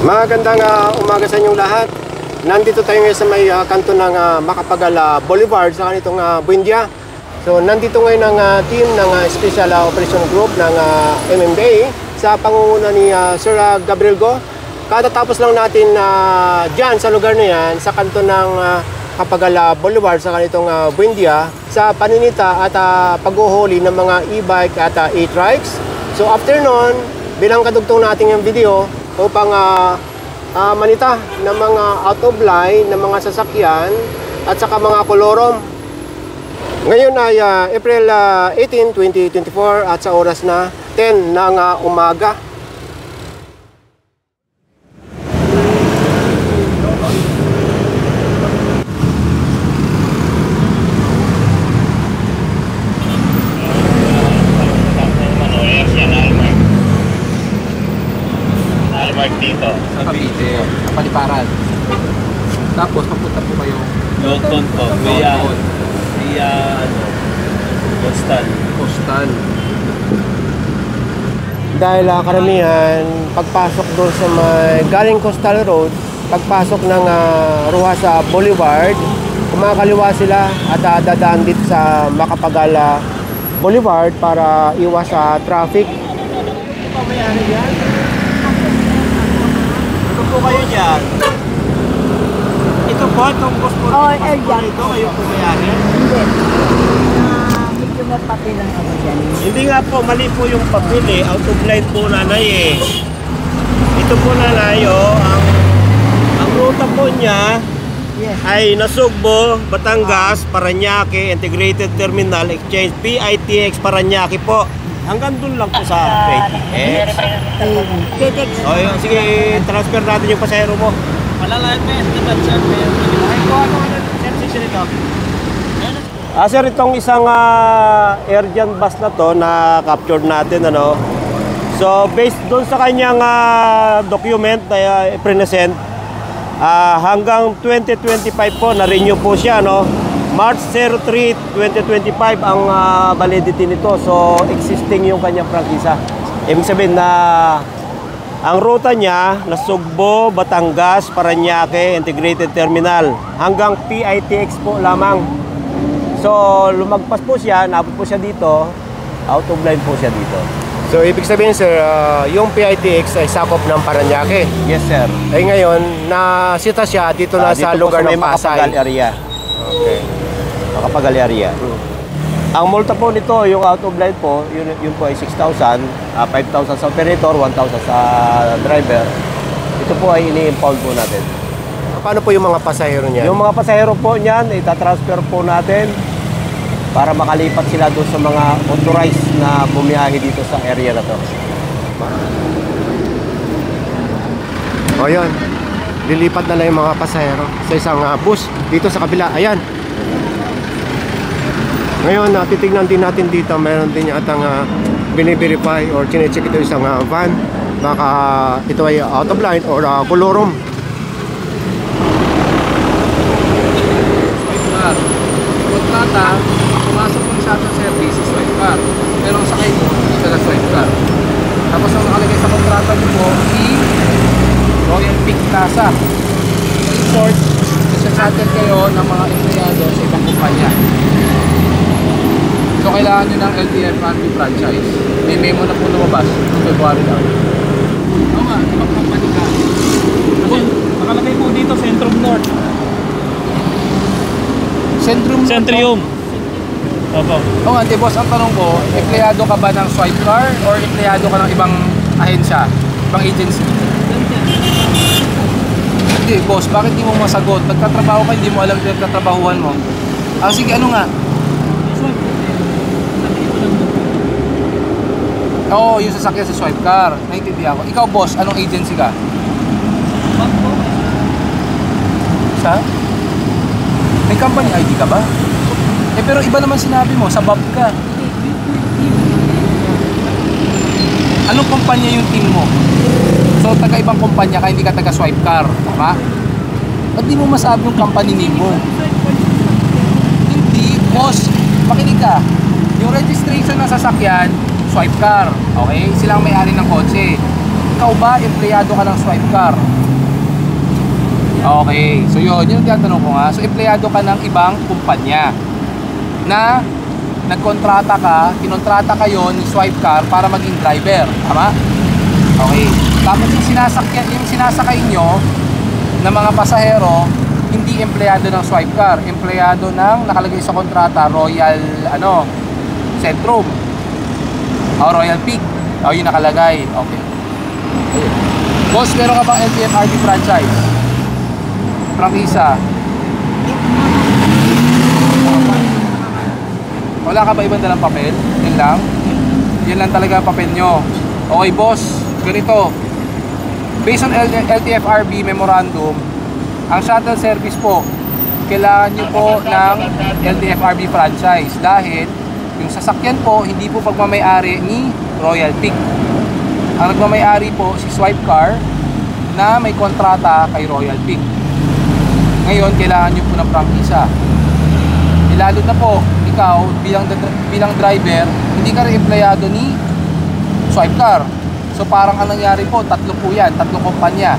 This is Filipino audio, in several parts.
Magandang umaga sa inyong lahat. Nandito tayo ngayon sa may kanto ng Macapagal Boulevard sa kanitong Buendia. So nandito ngayon ang team ng Special Operation Group ng MMDA sa pangunguna ni Sir Gabriel Go. Katatapos lang natin dyan sa lugar na yan, sa kanto ng Macapagal Boulevard sa kanitong Buendia, sa paninita at pag-uhuli ng mga e-bike at e-trikes. So after nun, bilang kadugtong natin yung video, upang manita ng mga out of line ng mga sasakyan at saka mga kolorom. Ngayon ay April 18, 2024 at sa oras na 10 ng umaga. Dito sa Cavite, sa Paliparan. Tapos papunta po kayo Lawton po, via Coastal. Dahil karamihan, pagpasok doon sa may galing Coastal Road, pagpasok ng Ruha sa Boulevard, kumakaliwa sila at dadaan dito sa Macapagal Boulevard para iwas sa traffic. Ano pa may yan? Po kayo dyan. Ito po, itong post po ito, kayo po mayari? Hindi. Medyo may papel lang ako dyan. Hindi nga po, mali po yung papel eh. Out of line po nanay eh. Ito po nanay ang ruta po niya ay Nasugbo, Batangas, Parañaque, Integrated Terminal Exchange, PITX Parañaque po. Hanggang dun lang po sa PITX. PITX. O yun, sige, transfer natin yung pasahero mo. Malalayan mo yan, sir. Sir, itong isang Airjan bus na to na captured natin, ano. So, based doon sa kanyang document na i-present, hanggang 2025 po, na-renew po siya, no. March 03, 2025 ang validity nito. So, existing yung kanyang prangkisa. Ibig sabihin na ang ruta niya, Nasugbo, Batangas, Parañaque, Integrated Terminal, hanggang PITX po lamang. So, lumagpas po siya, naabot po siya dito, out of line po siya dito. So, ibig sabihin sir, yung PITX ay sakop ng Parañaque. Yes, sir. Ay ngayon, nasita siya dito na sa lugar ng Pasay. Macapagal area. Okay. Macapagal area. Ang multa po nito, yung out of line po, yun po ay 6,000, 5,000 sa operator, 1,000 sa driver. Ito po ay ini-impound po natin. Paano po yung mga pasahero niya? Yung mga pasahero po niyan, itatransfer po natin para makalipat sila doon sa mga authorized na bumiyahe dito sa area na to. O yun, lilipat na lang yung mga pasahero sa isang bus dito sa kabila. Ayan. Ngayon, titignan din natin dito, meron din yatang biniverify or chinecheck ito isang van. Baka ito ay out of line or kolorom. swipe car. Kontrata, pumasok ng shuttle service, swipe car. Pero ang sakay mo, hindi ka na swipe car. Tapos ang nakalagay sa kontrata mo po, Royal Peak Plaza. In short, isa-shuttle kayo ng mga empleyado sa ibang kumpanya. So kailangan nyo ng LTF anti-franchise. May memo na po lumabas noong February lang. Oo nga, ibang company ka. Kasi nakalagay po dito, Centrum North. Centrium. Opo. Oo nga, boss, ang tanong ko, empleyado ka ba ng swipe car or empleyado ka ng ibang ahensya, ibang agency? Hindi, boss, bakit di mo masagot? Nagtatrabaho ka, hindi mo alam yung nagtatrabahuan mo. Sige, ano nga? Oo, yung sasakyan sa swipe car. Naintindihan ko. Ikaw, boss, anong agency ka? Sa? May company ID ka ba? Pero iba naman sinabi mo, sa BAB ka. Anong kumpanya yung team mo? So, taga-ibang kumpanya ka, hindi ka taga-swipe car. Tama? Ba't di mo masabi yung company name mo? Hindi, boss. Makinig ka. Yung registration ng sasakyan, swipe car. Okay? Silang may-ari ng kotse. ikaw ba empleyado ka ng swipe car? Okay, so yun yung tinatanong ko nga. So empleyado ka ng ibang kumpanya na nagkontrata ka, kinontrata kayo ni swipe car para maging driver, tama? Okay. Tapos yung sinasakay nyo ng mga pasahero, hindi empleyado ng swipe car, empleyado ng nakalagay sa kontrata Royal Centrum o Royal Peak. O yun nakalagay. Okay. Boss, meron ka bang LTFRB franchise? Prangkisa? Wala ka ba ibang dalang papel? Yun lang? Yan lang talaga ang papel nyo. Okay boss, ganito. Based on LTFRB memorandum, ang shuttle service po, kailangan nyo po ng LTFRB franchise dahil yung sasakyan po, hindi po pagmamayari ni Royal Peak. Ang nagmamayari po si Swipe Car na may kontrata kay Royal Peak. Ngayon, kailangan nyo po ng prangkisa. Lalo na po, ikaw bilang driver, hindi ka rin empleyado ni Swipe Car. So parang ang nangyari po, tatlo po yan, tatlong kumpanya.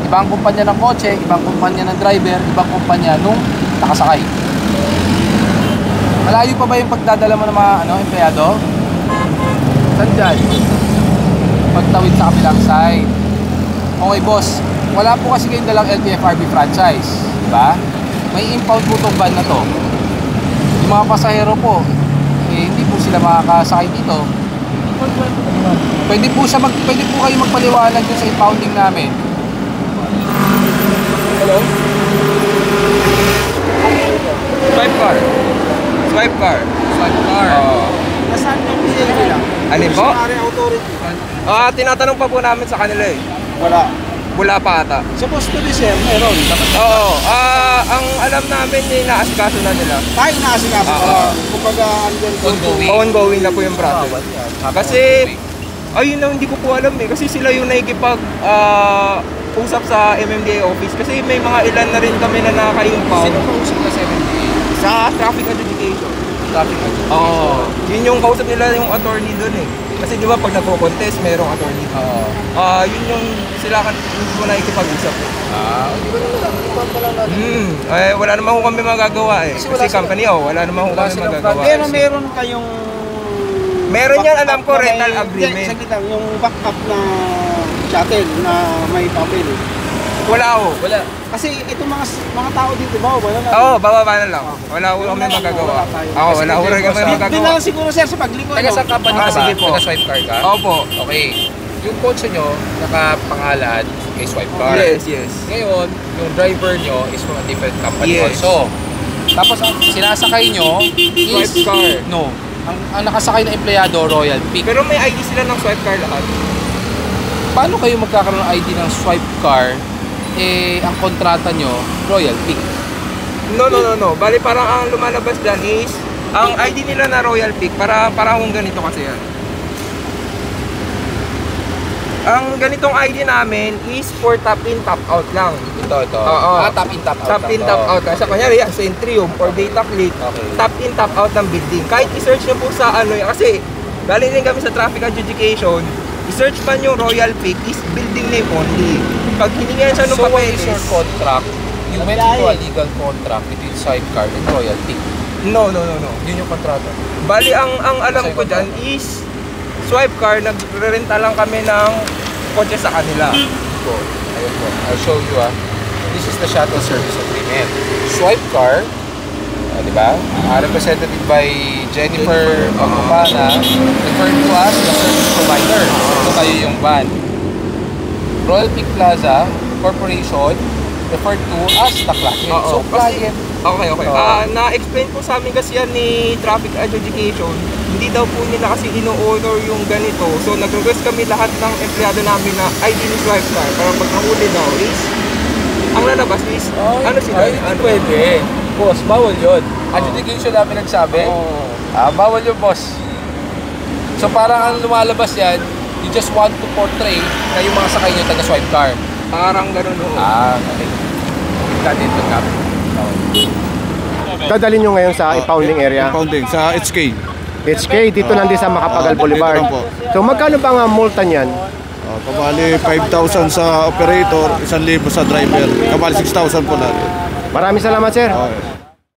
Ibang kumpanya ng kotse, ibang kumpanya ng driver, ibang kumpanya nung nakasakay. Malayo pa ba yung pagdadala mo ng mga empleyado? Saan dyan? Pagtawid sa kabilang side. Okay boss, wala po kasi kayong dalang LTFRB franchise, diba? May impound po itong van na to. Yung mga pasahero po, hindi po sila makakasakay dito. Pwede po kayo magpaliwanag dun sa impounding namin. Hello? Swipe car. Swipe car. Swipe car. Nasaan yung PNP lang? Alin po? Authority. Tinatanong pa po namin sa kanila eh. Wala. Wala pa ata. Supposed to be sir, meron. Oo. Ang alam namin eh, naasikaso na nila. Tayo naasikaso. Kumbaga, Ongoing na po yung process. Kasi, ayun lang hindi ko po alam eh. Kasi sila yung usap sa MMDA office. Kasi may mga ilan na rin kami na nakaka-impound. Sino kausap na 70? Sa traffic adjudication. Traffic adjudication. Oo. Yun yung kausap nila yung attorney doon eh. Kasi di ba pag nagko-contest, merong attorney. Yun yung sila hindi ko nakikipag-usap eh. Hindi ba naman pala natin? Wala naman ho kami magagawa eh. Kasi company wala naman ho kami magagawa. Pero meron kayong... Meron yan, alam ko, rental agreement. Saglit lang, yung backup na shuttle na may papel. Wala ho. Wala. Kasi itong mga tao dito, wala na. Oo, bababa na lang. Wala ho kami magagawa. Wala ho rin kami Di magagawa. na lang siguro sir sa pagliko. Taga sa company ka ba? Sige po. Taga Swipe Car ka? Opo. Okay. Yung kotse nyo, nakapangalan kay Swipe Car. Yes. Ngayon, yung driver nyo is from a different company Yes. also. Tapos ang sinasakay nyo is... Swipe Car. No. Ang nakasakay na empleyado, Royal Peak. Pero may ID sila ng Swipe Car lahat. Paano kayo magkakaroon ng ID ng Swipe Car? Ang kontrata nyo, Royal Peak. No. Bali parang ang lumalabas dyan is, ang ID nila na Royal Peak, parang ganito kasi yan. Ang ganitong ID namin is for top in, top out lang. Ito. Oo. Top in, top out. Top in, top out. Kasi kunyari yan, Centrium or Data Click, Okay. top in, top out ng building. Kahit i-search nyo po sa kasi galing din kami sa traffic adjudication, i-search pa nyo Royal Peak is building name only. Pag hiningan siya ng So what is papeles, your contract? You went into a legal contract between Swipe Car and Royal Peak. no. Yun yung kontrata. Bali, ang alam ko dyan is Swipe Car, nagre-renta lang kami ng kotse sa kanila. Po. Ayun po. I'll show you This is the shuttle service agreement. Swipe Car, di ba? Represented by Jennifer Pagumana, referred to as the service provider. So kayo yung van. Royal Peak Plaza Corporation, referred to as the client. Oo, So kasi- client. Okay. Oo. Na-explain po sa amin kasi yan ni Traffic Adjudication, hindi daw po nila kasi ino-honor yung ganito. So nag-request kami lahat ng empleyado namin na ID ni Swipe Car. Para pag nahuli daw is, ang lalabas is, ano sila? Hindi pwede. Boss, bawal yun. Adjudication namin nagsabi. Bawal yun, boss. So parang ang lumalabas yan, you just want to portray na yung mga sakay nyo taga Swipe Car. Parang ganun ho. Okay. Got it, got it. Dadalhin nyo ngayon sa impounding area. Impounding sa HK. HK, dito lang din sa Macapagal Boulevard. dito lang po. So magkano ba nga multa niyan? Kabali 5,000 sa operator, 1,000 sa driver. Kabali 6,000 po natin. Maraming salamat, sir. Okay.